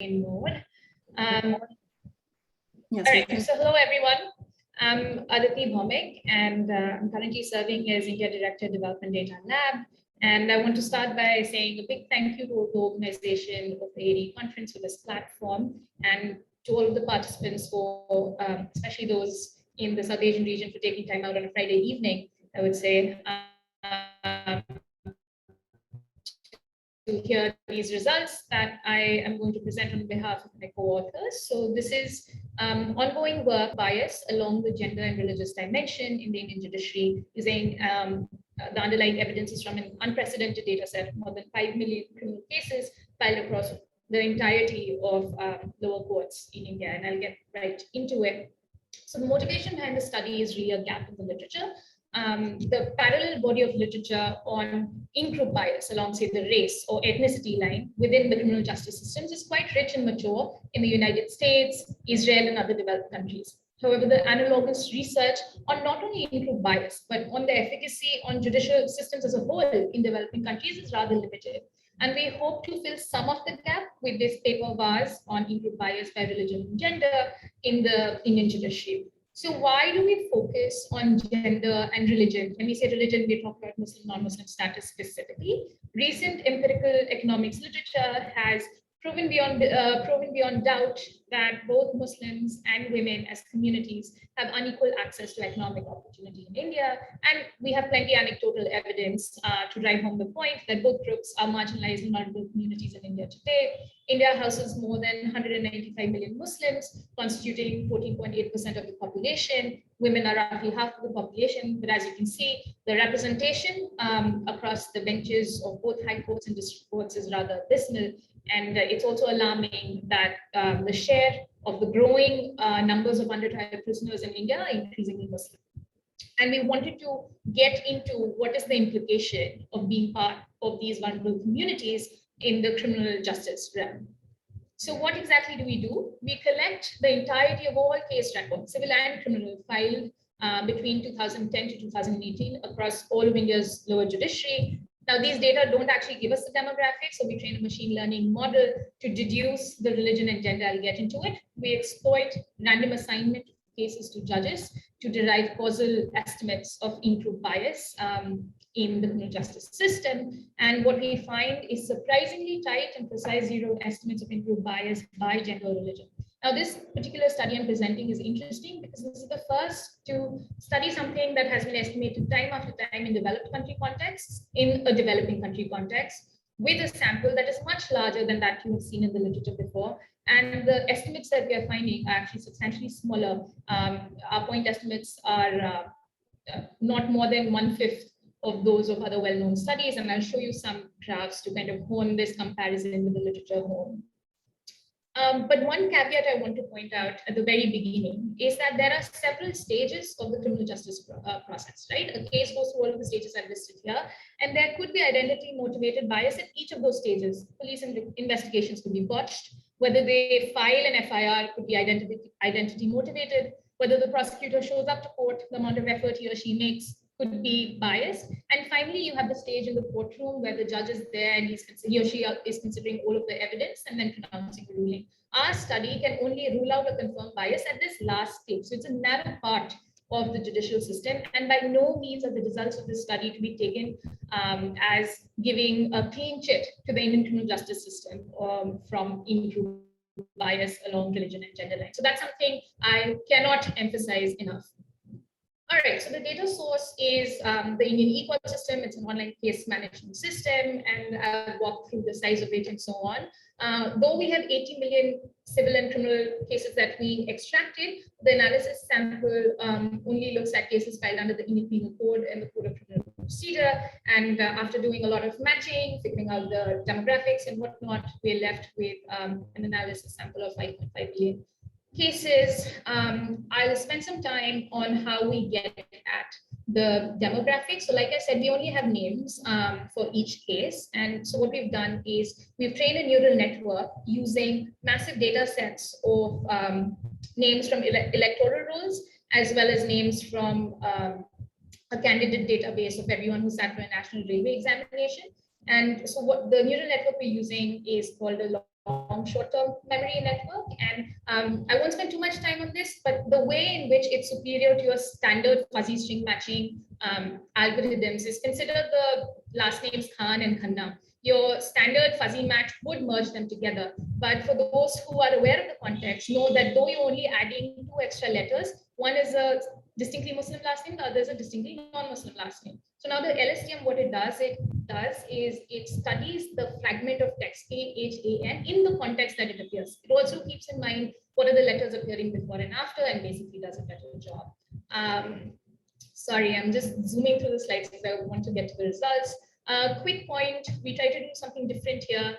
mode. Yes, all right, so hello everyone. I'm Aditi Bhowmick, and I'm currently serving as India Director Development Data Lab. And I want to start by saying a big thank you to the organization of the AD conference for this platform, and to all of the participants for, especially those in the South Asian region, for taking time out on a Friday evening, I would say, to hear these results that I am going to present on behalf of my co-authors. So this is ongoing work bias along the gender and religious dimension in the Indian judiciary, using the underlying evidence is from an unprecedented data set, more than 5 million criminal cases filed across the entirety of lower courts in India, and I'll get right into it. So the motivation behind the study is really a gap in the literature. The parallel body of literature on in-group bias along, say, the race or ethnicity line within the criminal justice systems is quite rich and mature in the United States, Israel, and other developed countries. However, the analogous research on not only in-group bias, but on the efficacy on judicial systems as a whole in developing countries is rather limited. And we hope to fill some of the gap with this paper of ours on in-group bias by religion and gender in the Indian judiciary. So why do we focus on gender and religion? When we say religion, we talk about Muslim, non-Muslim status specifically. Recent empirical economics literature has proven beyond doubt that both Muslims and women as communities have unequal access to economic opportunity in India. And we have plenty anecdotal evidence to drive home the point that both groups are marginalized in multiple communities in India today. India houses more than 195 million Muslims, constituting 14.8% of the population. Women are roughly half of the population, but as you can see, the representation across the benches of both high courts and district courts is rather abysmal. And it's also alarming that the share of the growing numbers of under-trial prisoners in India are increasingly Muslim. And we wanted to get into what is the implication of being part of these vulnerable communities in the criminal justice realm. So what exactly do? We collect the entirety of all case records, civil and criminal, filed between 2010 to 2018 across all of India's lower judiciary. Now, these data don't actually give us the demographics, so we train a machine learning model to deduce the religion and gender. I'll get into it. We exploit random assignment cases to judges to derive causal estimates of in-group bias in the criminal justice system. And what we find is surprisingly tight and precise zero estimates of in-group bias by gender or religion. Now, this particular study I'm presenting is interesting because this is the first to study something that has been estimated time after time in developed country contexts, in a developing country context, with a sample that is much larger than that you've seen in the literature before. And the estimates that we are finding are actually substantially smaller. Our point estimates are not more than 1/5 of those of other well-known studies. And I'll show you some graphs to kind of hone this comparison with the literature home. But one caveat I want to point out at the very beginning is that there are several stages of the criminal justice process, right? A case goes through all of the stages I've listed here, and there could be identity motivated bias at each of those stages. Police investigations could be botched. Whether they file an FIR could be identity motivated. Whether the prosecutor shows up to court, the amount of effort he or she makes could be biased. And finally, you have the stage in the courtroom where the judge is there and he or she is considering all of the evidence and then pronouncing a ruling. Our study can only rule out a confirmed bias at this last stage. So it's a narrow part of the judicial system, and by no means are the results of this study to be taken as giving a clean chit to the Indian criminal justice system from in-group bias along religion and gender lines. So that's something I cannot emphasize enough. All right, so the data source is the Indian ecosystem. It's an online case management system, and I'll walk through the size of it and so on. Though we have 80 million civil and criminal cases that we extracted, the analysis sample only looks at cases filed under the Indian Penal Code and the Code of Criminal Procedure. And after doing a lot of matching, figuring out the demographics and whatnot, we're left with an analysis sample of 5.5 million cases. I'll spend some time on how we get at the demographics. So like I said, we only have names for each case. And so what we've done is we've trained a neural network using massive data sets of names from electoral rolls, as well as names from a candidate database of everyone who sat for a national railway examination. And so what the neural network we're using is called a long short-term memory network. And I won't spend too much time on this, but the way in which it's superior to your standard fuzzy string matching algorithms is consider the last names Khan and Khanna. Your standard fuzzy match would merge them together. But for those who are aware of the context, know that though you're only adding 2 extra letters, one is a distinctly Muslim last name, the other is a distinctly non-Muslim last name. So now the LSTM, what it does is it studies the fragment of text KHAN in the context that it appears. It also keeps in mind what are the letters appearing before and after, and basically does a better job. Sorry, I'm just zooming through the slides because I want to get to the results. Quick point, we try to do something different here.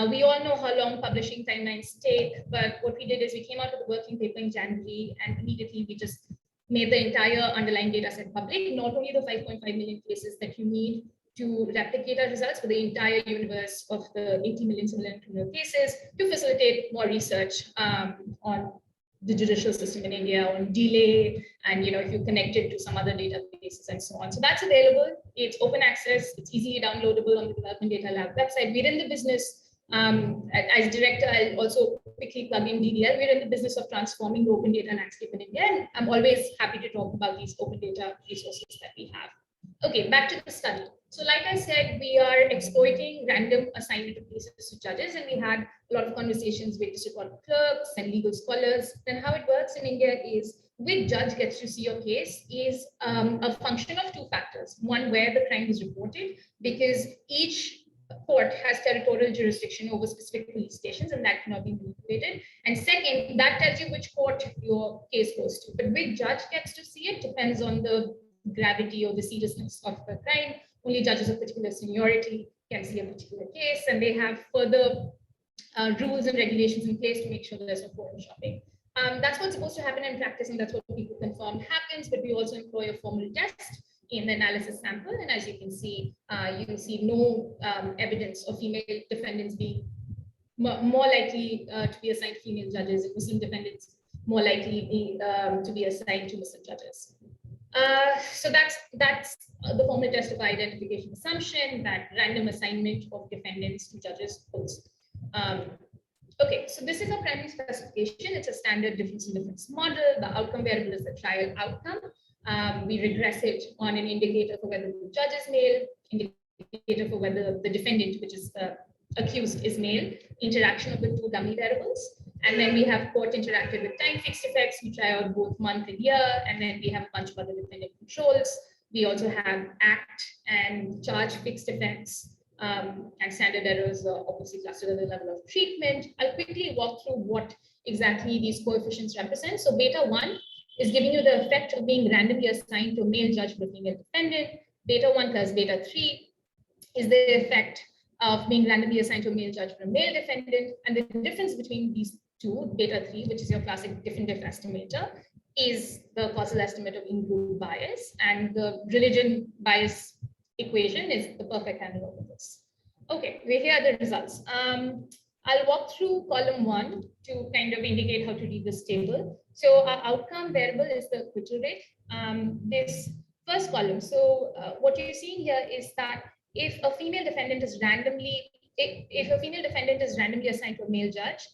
We all know how long publishing timelines take, but what we did is we came out with a working paper in January, and immediately we just made the entire underlying data set public, not only the 5.5 million cases that you need to replicate our results, but the entire universe of the 80 million civil and criminal cases to facilitate more research on the judicial system in India, on delay, and if you connect it to some other databases and so on. So that's available. It's open access. It's easily downloadable on the Development Data Lab website. We're in the business, as director, I'll also quickly plug in DDL. We're in the business of transforming the open data landscape in India, and I'm always happy to talk about these open data resources that we have. Okay, back to the study. So like I said, we are exploiting random assignment of cases to judges, and we had a lot of conversations with district court clerks and legal scholars. And how it works in India is which judge gets to see your case is a function of 2 factors. One, where the crime was reported, because each court has territorial jurisdiction over specific police stations, and that cannot be manipulated. And second, that tells you which court your case goes to. But which judge gets to see it depends on the gravity or the seriousness of the crime. Only judges of particular seniority can see a particular case, and they have further rules and regulations in place to make sure that there's no photoshopping. That's what's supposed to happen in practice, and that's what people confirm happens, but we also employ a formal test in the analysis sample, and as you can see, you see no evidence of female defendants being more likely to be assigned to female judges, and Muslim defendants more likely to be assigned to Muslim judges. So that's the formal test of identification assumption that random assignment of defendants to judges holds. Okay, so this is a primary specification. It's a standard difference in difference model. The outcome variable is the trial outcome. We regress it on an indicator for whether the judge is male, indicator for whether the defendant, which is the accused, is male, interaction of the 2 dummy variables. And then we have court interacted with time fixed effects. We try out both month and year, and then we have a bunch of other dependent controls. We also have act and charge fixed effects, and standard errors are obviously clustered at the level of treatment. I'll quickly walk through what exactly these coefficients represent. So beta 1 is giving you the effect of being randomly assigned to a male judge for a female defendant. Beta 1 plus beta 3 is the effect of being randomly assigned to a male judge for a male defendant. And the difference between these 2, beta 3, which is your classic diff estimator, is the causal estimate of in-group bias, and the religion bias equation is the perfect handle over this. Okay, here are the results. I'll walk through column 1 to kind of indicate how to read this table. So our outcome variable is the acquittal rate. This first column, so what you're seeing here is that if a female defendant is randomly assigned to a male judge,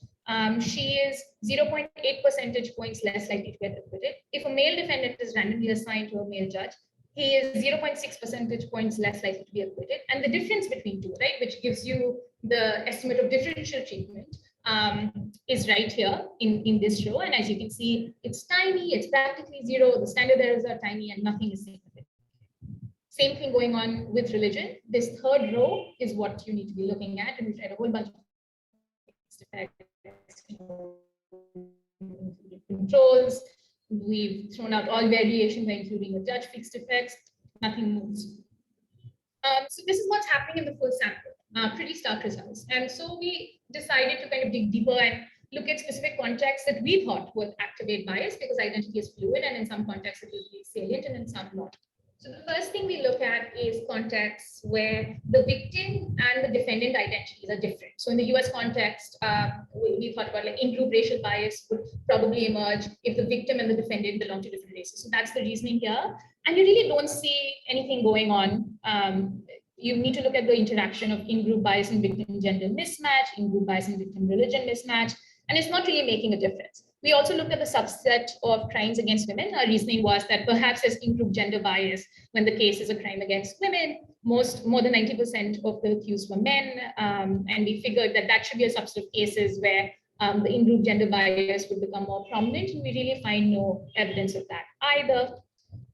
she is 0.8 percentage points less likely to get acquitted. If a male defendant is randomly assigned to a male judge, he is 0.6 percentage points less likely to be acquitted. And the difference between 2, right, which gives you the estimate of differential treatment, is right here in this row. And as you can see, it's tiny, it's practically 0, the standard errors are tiny, and nothing is significant. Same thing going on with religion. This third row is what you need to be looking at, and we've tried a whole bunch of effects, controls. We've thrown out all variations, including the judge fixed effects. Nothing moves. So this is what's happening in the full sample. Pretty stark results. And so we decided to kind of dig deeper and look at specific contexts that we thought would activate bias, because identity is fluid, and in some contexts it will be salient and in some not. So the first thing we look at is contexts where the victim and the defendant identities are different. So in the US context, we thought about like in-group racial bias would probably emerge if the victim and the defendant belong to different races. So that's the reasoning here. And you really don't see anything going on you need to look at the interaction of in-group bias and victim gender mismatch, in-group bias and victim religion mismatch, and it's not really making a difference. We also looked at the subset of crimes against women. Our reasoning was that perhaps there's in-group gender bias when the case is a crime against women. More than 90% of the accused were men, and we figured that that should be a subset of cases where the in-group gender bias would become more prominent, and we really find no evidence of that either.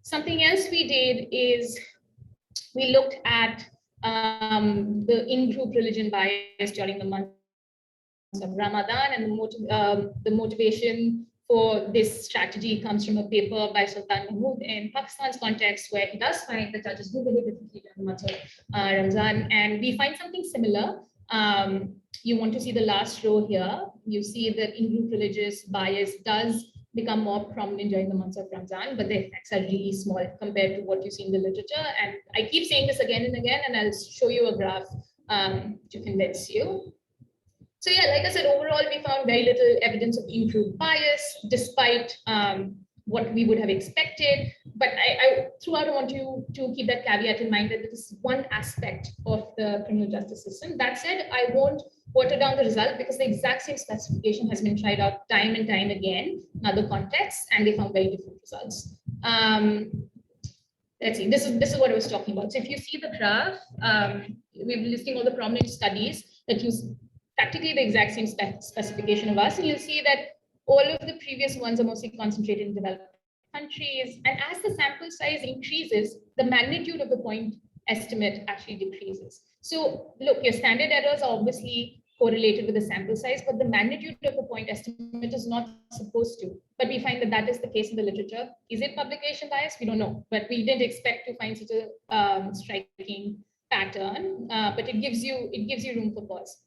Something else we did is we looked at the in-group religion bias during the month of Ramadan, and the motivation for this strategy comes from a paper by Sultan Mahmood in Pakistan's context, where he does find the judges do behave differently during the month of Ramzan, and we find something similar. You want to see the last row here. You see that in-group religious bias does become more prominent during the months of Ramzan, but the effects are really small compared to what you see in the literature. And I keep saying this again and again, and I'll show you a graph to convince you. So yeah, like I said, overall, we found very little evidence of in-group bias, despite what we would have expected. But throughout, I want you to keep that caveat in mind that this is one aspect of the criminal justice system. That said, I won't water down the result because the exact same specification has been tried out time and time again in other contexts, and they found very different results. Let's see, this is what I was talking about. So if you see the graph, we're listing all the prominent studies that use practically the exact same specification of us, and you'll see that all of the previous ones are mostly concentrated in developed countries. And as the sample size increases, the magnitude of the point estimate actually decreases. So look, your standard errors are obviously correlated with the sample size, but the magnitude of the point estimate is not supposed to. But we find that that is the case in the literature. Is it publication bias? We don't know, but we didn't expect to find such a striking pattern. But it gives you room for pause.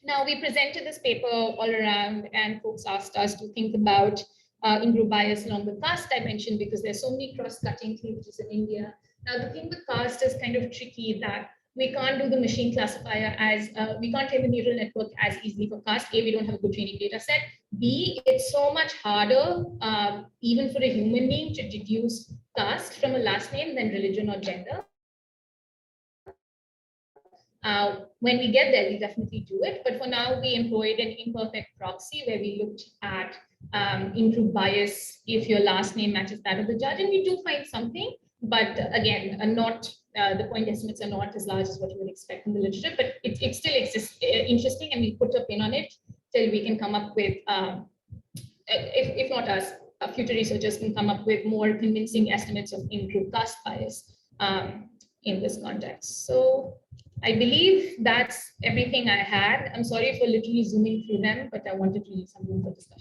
Now, we presented this paper all around, and folks asked us to think about in-group bias along the caste dimension because there's so many cross-cutting cleavages in India. Now, the thing with caste is kind of tricky that we can't do the machine classifier as, we can't train the neural network as easily for caste. A, we don't have a good training data set. B, it's so much harder, even for a human being, to deduce caste from a last name than religion or gender. When we get there, we definitely do it. But for now, we employed an imperfect proxy where we looked at in-group bias if your last name matches that of the judge. And we do find something, but again, the point estimates are not as large as what you would expect in the literature, but it still exists, interesting, and we put a pin on it till we can come up with, if not us, future researchers can come up with more convincing estimates of in-group caste bias in this context. So I believe that's everything I had. I'm sorry for literally zooming through them, but I wanted to leave some room for discussion.